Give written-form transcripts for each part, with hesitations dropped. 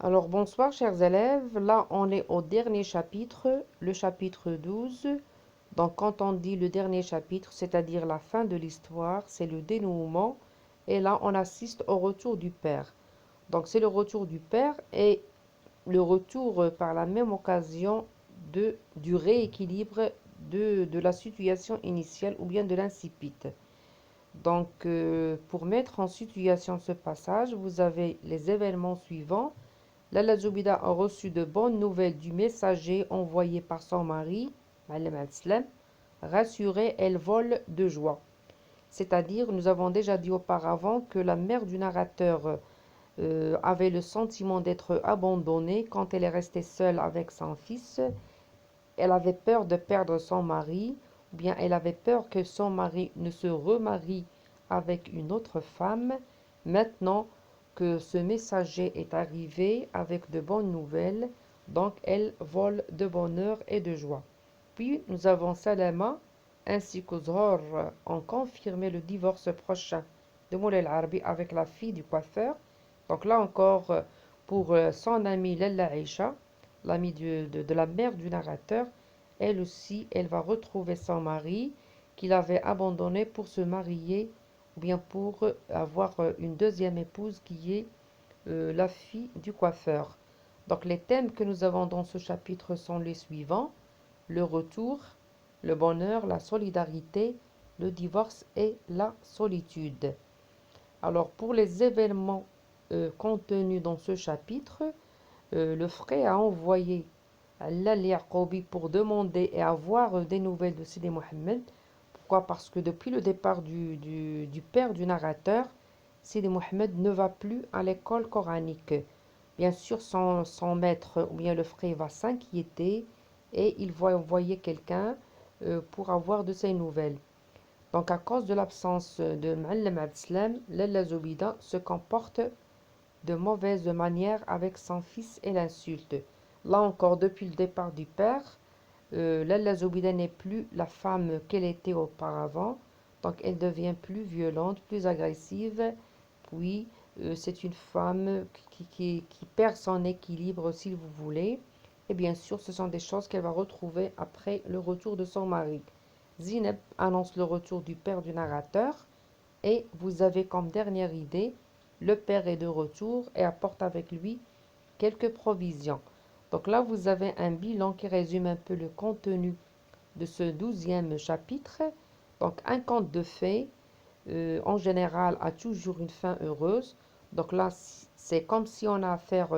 Alors bonsoir chers élèves, là on est au dernier chapitre, le chapitre 12. Donc quand on dit le dernier chapitre, c'est-à-dire la fin de l'histoire, c'est le dénouement. Et là on assiste au retour du père. Donc c'est le retour du père et le retour par la même occasion du rééquilibre de la situation initiale ou bien de l'incipit. Donc pour mettre en situation ce passage, vous avez les événements suivants. Lalla Zoubida a reçu de bonnes nouvelles du messager envoyé par son mari, Malem al-Islam. Rassurée, elle vole de joie. C'est-à-dire, nous avons déjà dit auparavant que la mère du narrateur avait le sentiment d'être abandonnée quand elle est restée seule avec son fils. Elle avait peur de perdre son mari, ou bien elle avait peur que son mari ne se remarie avec une autre femme. Maintenant que ce messager est arrivé avec de bonnes nouvelles, donc elle vole de bonheur et de joie. Puis nous avons Salama ainsi que Zohar ont confirmé le divorce prochain de Moulay Al-Arabi avec la fille du coiffeur. Donc là encore, pour son amie Lalla Aisha, l'amie de la mère du narrateur, elle aussi, elle va retrouver son mari qu'il avait abandonné pour se marier ou bien pour avoir une deuxième épouse qui est la fille du coiffeur. Donc les thèmes que nous avons dans ce chapitre sont les suivants: le retour, le bonheur, la solidarité, le divorce et la solitude. Alors pour les événements contenus dans ce chapitre, le frère a envoyé Al-Yaqobi pour demander et avoir des nouvelles de Sidi Mohammed. Pourquoi? Parce que depuis le départ du père du narrateur, Sidi Mohammed ne va plus à l'école coranique. Bien sûr, son maître ou bien le frère va s'inquiéter et il va envoyer quelqu'un pour avoir de ses nouvelles. Donc, à cause de l'absence de Ma'alem Abdeslam, Lalla Zoubida se comporte de mauvaise manière avec son fils et l'insulte. Là encore, depuis le départ du père, Lalla Zoubida n'est plus la femme qu'elle était auparavant. Donc, elle devient plus violente, plus agressive. Puis, c'est une femme qui perd son équilibre, si vous voulez. Et bien sûr, ce sont des choses qu'elle va retrouver après le retour de son mari. Zineb annonce le retour du père du narrateur. Et vous avez comme dernière idée, le père est de retour et apporte avec lui quelques provisions. Donc là, vous avez un bilan qui résume un peu le contenu de ce 12e chapitre. Donc un conte de fées, en général, a toujours une fin heureuse. Donc là, c'est comme si on a affaire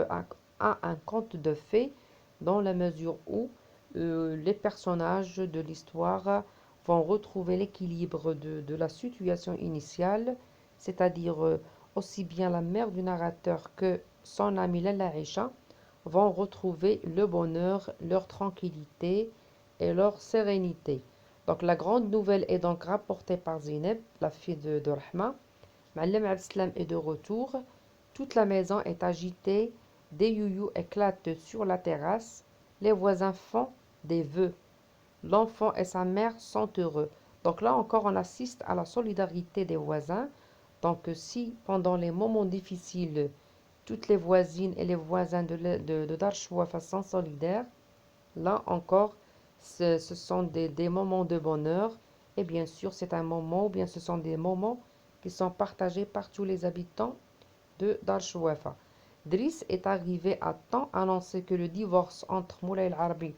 à un conte de fées dans la mesure où les personnages de l'histoire vont retrouver l'équilibre de la situation initiale, c'est-à-dire aussi bien la mère du narrateur que son ami Lalla Aisha vont retrouver le bonheur, leur tranquillité et leur sérénité. Donc la grande nouvelle est donc rapportée par Zineb, la fille de Rahma. Ma'alem Abdeslam est de retour. Toute la maison est agitée. Des youyous éclatent sur la terrasse. Les voisins font des vœux. L'enfant et sa mère sont heureux. Donc là encore, on assiste à la solidarité des voisins. Donc si pendant les moments difficiles, toutes les voisines et les voisins de Dar Shwafa sont solidaires, là encore, ce sont des moments de bonheur. Et bien sûr, c'est un moment, ou bien ce sont des moments qui sont partagés par tous les habitants de Dar Shwafa. Driss est arrivé à temps annoncer que le divorce entre Moulay Al-Arabi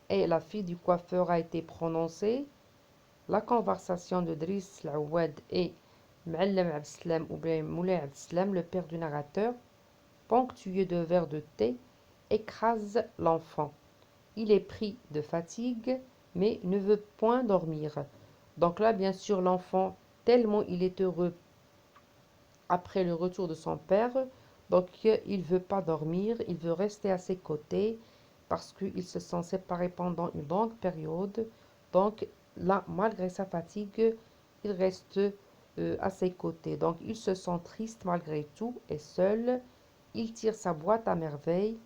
et la fille du coiffeur a été prononcé. La conversation de Driss Al-Awad et Ma'alem Abdeslam ou bien Moulay Abdeslam, le père du narrateur, ponctué de verres de thé, écrase l'enfant. Il est pris de fatigue, mais ne veut point dormir. Donc là, bien sûr, l'enfant, tellement il est heureux après le retour de son père, donc il ne veut pas dormir, il veut rester à ses côtés parce qu'ils se sont séparés pendant une longue période. Donc là, malgré sa fatigue, il reste à ses côtés. Donc il se sent triste malgré tout et seul. Il tire sa boîte à merveille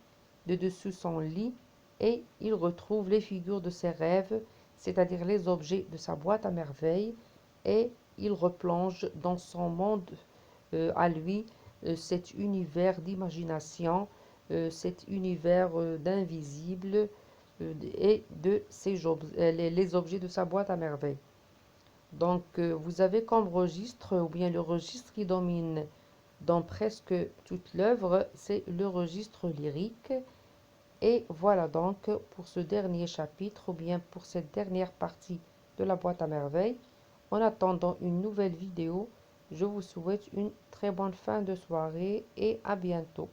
de dessous son lit et il retrouve les figures de ses rêves, c'est-à-dire les objets de sa boîte à merveille, et il replonge dans son monde à lui, cet univers d'imagination cet univers d'invisible et de les objets de sa boîte à merveilles. Donc, vous avez comme registre, ou bien le registre qui domine dans presque toute l'œuvre, c'est le registre lyrique. Et voilà donc pour ce dernier chapitre, ou bien pour cette dernière partie de la boîte à merveilles. En attendant une nouvelle vidéo, je vous souhaite une très bonne fin de soirée et à bientôt.